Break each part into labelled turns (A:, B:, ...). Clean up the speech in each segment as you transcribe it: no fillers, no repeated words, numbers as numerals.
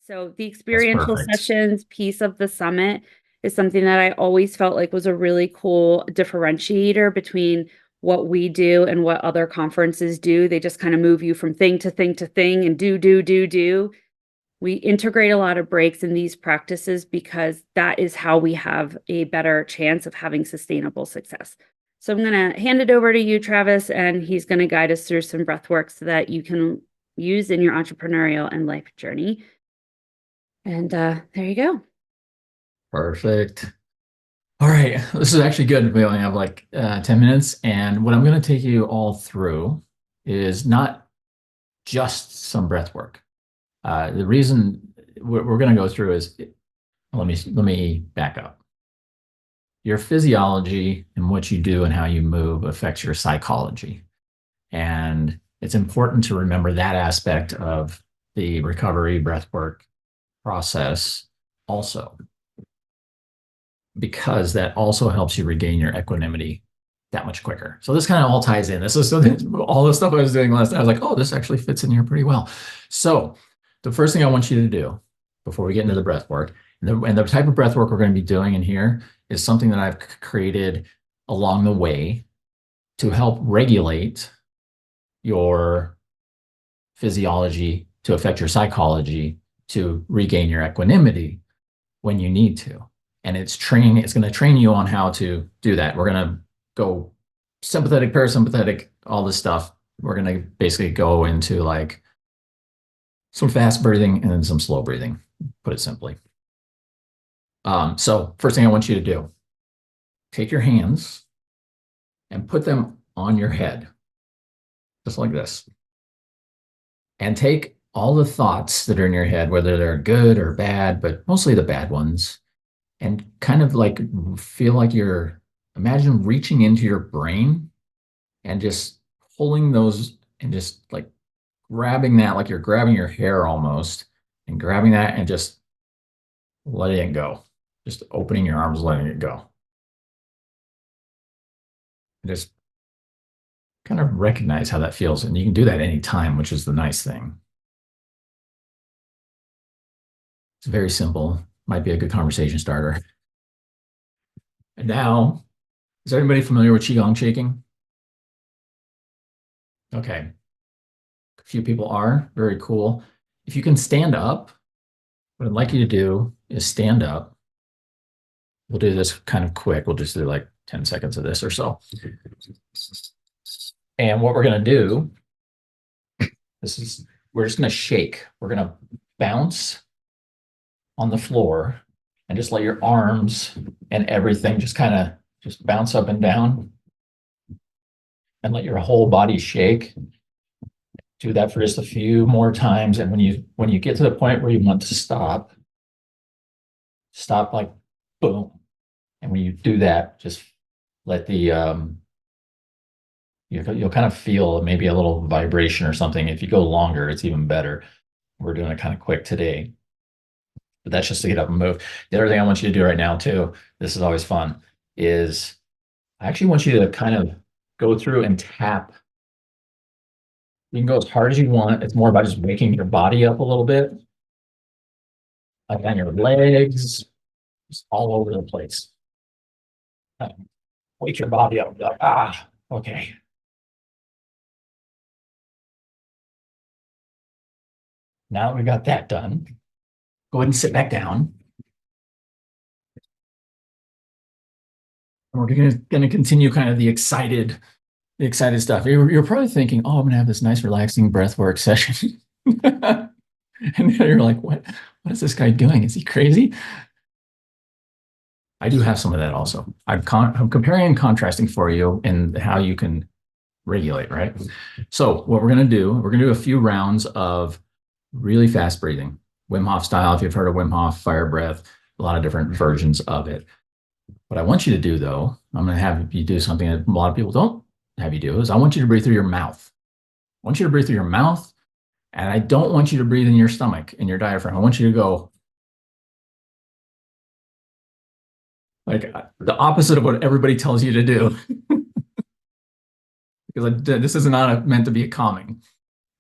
A: So the
B: That's
A: experiential
B: perfect.
A: sessions piece of the summit is something that I always felt like was a really cool differentiator between what we do and what other conferences do. They just kind of move you from thing to thing to thing and do. We integrate a lot of breaks in these practices because that is how we have a better chance of having sustainable success. So I'm going to hand it over to you, Travis, and he's going to guide us through some breath work so that you can use in your entrepreneurial and life journey. And there you go.
B: Perfect. All right. This is actually good. We only have like 10 minutes. And what I'm going to take you all through is not just some breath work. The reason we're going to go through is let me back up. Your physiology and what you do and how you move affects your psychology. And it's important to remember that aspect of the recovery breathwork process also, because that also helps you regain your equanimity that much quicker. So this kind of all ties in. This is all the stuff I was doing last night. I was like, oh, this actually fits in here pretty well. So the first thing I want you to do before we get into the breath work, and the type of breath work we're going to be doing in here is something that I've created along the way to help regulate your physiology, to affect your psychology, to regain your equanimity when you need to. And it's going to train you on how to do that. We're going to go sympathetic, parasympathetic, all this stuff. We're going to basically go into like some fast breathing and then some slow breathing, put it simply. So first thing I want you to do, take your hands and put them on your head, just like this. And take all the thoughts that are in your head, whether they're good or bad, but mostly the bad ones, and kind of like feel like imagine reaching into your brain and just pulling those and just like grabbing that, like you're grabbing your hair almost, and grabbing that and just letting it go. Just opening your arms, letting it go. And just kind of recognize how that feels. And you can do that anytime, which is the nice thing. It's very simple. Might be a good conversation starter. And now, is everybody familiar with Qigong shaking? Okay. A few people are. Very cool. If you can stand up, what I'd like you to do is stand up. We'll do this kind of quick. We'll just do like 10 seconds of this or so. And what we're going to do, we're just going to shake. We're going to bounce on the floor and just let your arms and everything just kind of just bounce up and down and let your whole body shake. Do that for just a few more times. And when you get to the point where you want to stop, stop like boom. And when you do that, just let you'll kind of feel maybe a little vibration or something. If you go longer, it's even better. We're doing it kind of quick today, but that's just to get up and move. The other thing I want you to do right now too, this is always fun, is I actually want you to kind of go through and tap. You can go as hard as you want. It's more about just waking your body up a little bit, like on your legs, just all over the place. Wake your body up. Be like, okay. Now that we got that done, go ahead and sit back down. And we're going to continue kind of the excited stuff. You're probably thinking, oh, I'm going to have this nice, relaxing breath work session. And then you're like, what is this guy doing? Is he crazy? I do have some of that also. I'm comparing and contrasting for you in how you can regulate, right? So what we're going to do, we're going to do a few rounds of really fast breathing, Wim Hof style. If you've heard of Wim Hof, fire breath, a lot of different versions of it. What I want you to do, though, I'm going to have you do something that a lot of people don't have you do, is I want you to breathe through your mouth. I want you to breathe through your mouth, and I don't want you to breathe in your stomach, in your diaphragm. I want you to go like the opposite of what everybody tells you to do. Because this is not meant to be calming.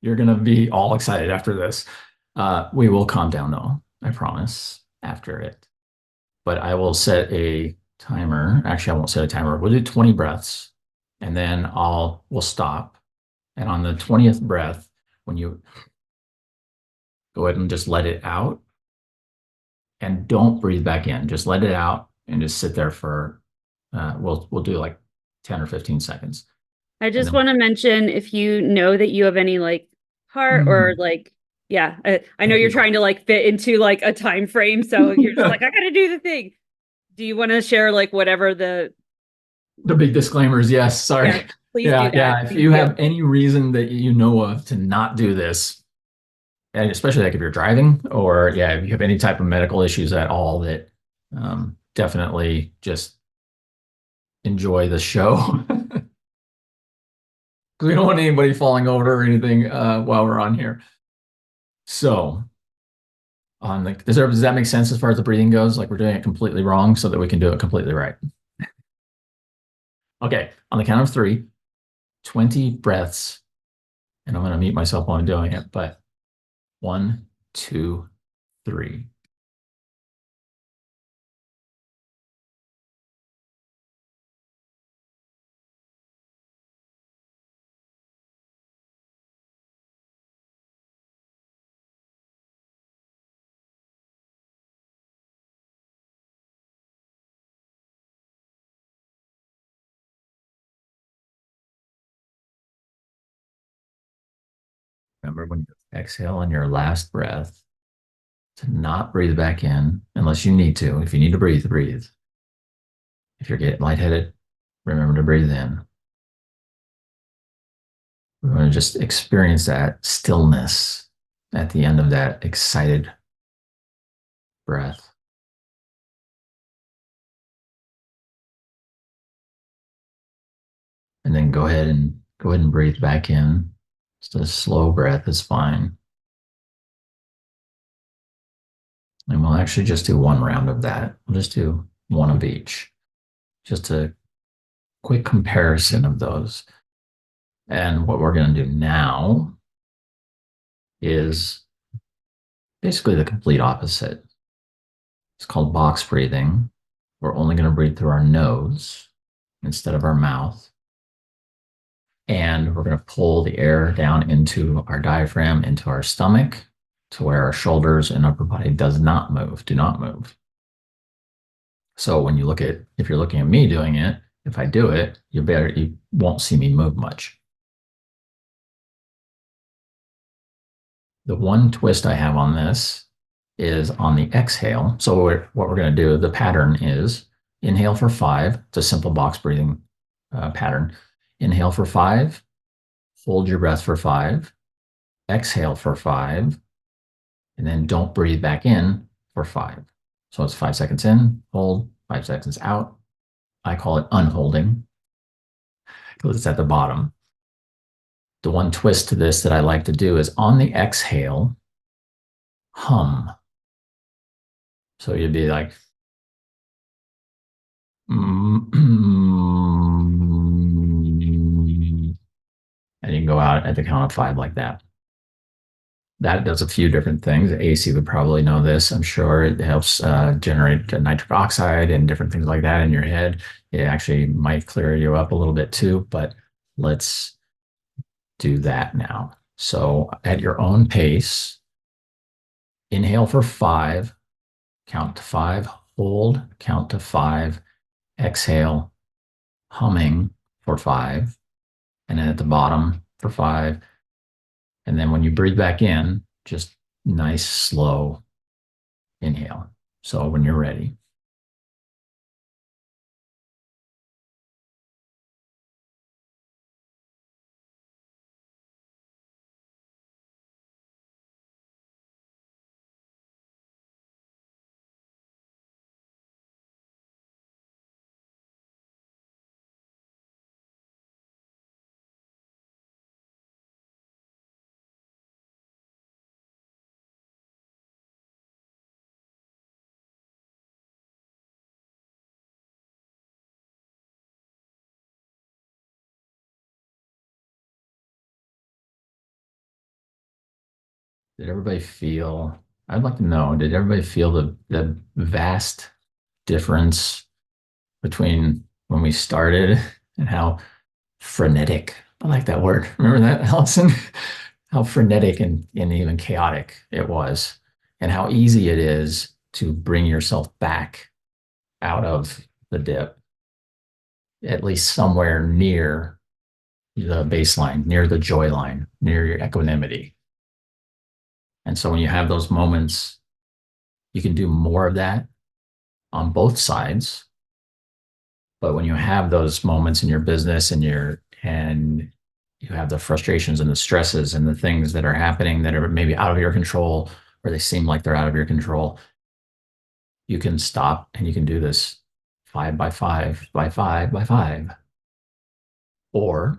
B: You're going to be all excited after this. We will calm down though, I promise, after it. But I will set a timer. Actually, I won't set a timer. We'll do 20 breaths and then we'll stop. And on the 20th breath, when you go ahead and just let it out and don't breathe back in, just let it out and just sit there for, we'll do like 10 or 15 seconds.
A: I
B: And
A: just
B: then,
A: want to mention if you know that you have any like heart or like, yeah, I know
B: I
A: you're
B: do.
A: trying to like fit into like a time frame. So you're just like, I gotta do the thing. Do you want to share like whatever the,
B: The big disclaimers, yes, sorry.
A: yeah, please do
B: Yeah,
A: that.
B: yeah. If
A: Thank
B: you
A: you.
B: have any reason that you know of to not do this, and especially like if you're driving or yeah, if you have any type of medical issues at all, that definitely just enjoy the show. Because we don't want anybody falling over or anything while we're on here. So on the does that make sense as far as the breathing goes? Like we're doing it completely wrong so that we can do it completely right. Okay, on the count of three, 20 breaths, and I'm going to mute myself while I'm doing it, but one, two, three. Remember when you exhale on your last breath to not breathe back in unless you need to. If you need to breathe, breathe. If you're getting lightheaded, remember to breathe in. We're going to just experience that stillness at the end of that excited breath. And then go ahead and breathe back in. Just a slow breath is fine. And we'll actually just do one round of that. We'll just do one of each. Just a quick comparison of those. And what we're going to do now is basically the complete opposite. It's called box breathing. We're only going to breathe through our nose instead of our mouth. And we're going to pull the air down into our diaphragm, into our stomach, to where our shoulders and upper body do not move. So when if you're looking at me doing it, if I do it, you won't see me move much. The one twist I have on this is on the exhale. So what we're going to do, the pattern is inhale for 5. It's a simple box breathing pattern. Inhale for 5, hold your breath for 5, exhale for 5, and then don't breathe back in for 5. So it's 5 seconds in, hold, 5 seconds out. I call it unholding because it's at the bottom. The one twist to this that I like to do is on the exhale, hum. So you'd be like, and you can go out at the count of 5 like that. That does a few different things. AC would probably know this. I'm sure it helps generate nitric oxide and different things like that in your head. It actually might clear you up a little bit too, but let's do that now. So at your own pace, inhale for 5, count to 5, hold, count to 5, exhale, humming for 5, and then at the bottom for 5. And then when you breathe back in, just nice, slow inhale. So when you're ready. Did everybody feel, I'd like to know, did everybody feel the vast difference between when we started and how frenetic, I like that word. Remember that, Allison? How frenetic and even chaotic it was, and how easy it is to bring yourself back out of the dip, at least somewhere near the baseline, near the joy line, near your equanimity. And so when you have those moments, you can do more of that on both sides. But when you have those moments in your business and you have the frustrations and the stresses and the things that are happening that are maybe out of your control, or they seem like they're out of your control, you can stop and you can do this 5 by 5 by 5 by 5. Or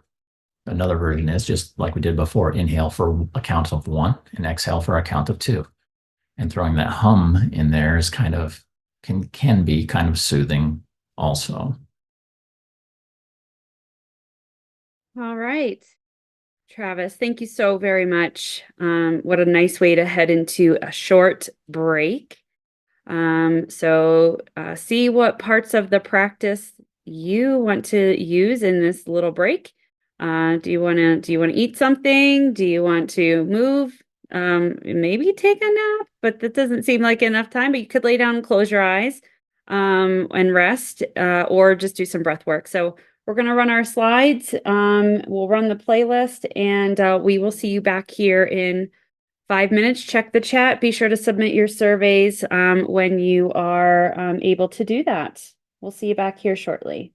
B: another version is just like we did before, inhale for a count of 1 and exhale for a count of 2. And throwing that hum in there is kind of can be kind of soothing also.
A: All right. Travis, thank you so very much. What a nice way to head into a short break. So see what parts of the practice you want to use in this little break. Do you want to eat something? Do you want to move? Maybe take a nap, but that doesn't seem like enough time, but you could lay down and close your eyes, and rest, or just do some breath work. So we're going to run our slides. We'll run the playlist, and we will see you back here in 5 minutes. Check the chat. Be sure to submit your surveys when you are able to do that. We'll see you back here shortly.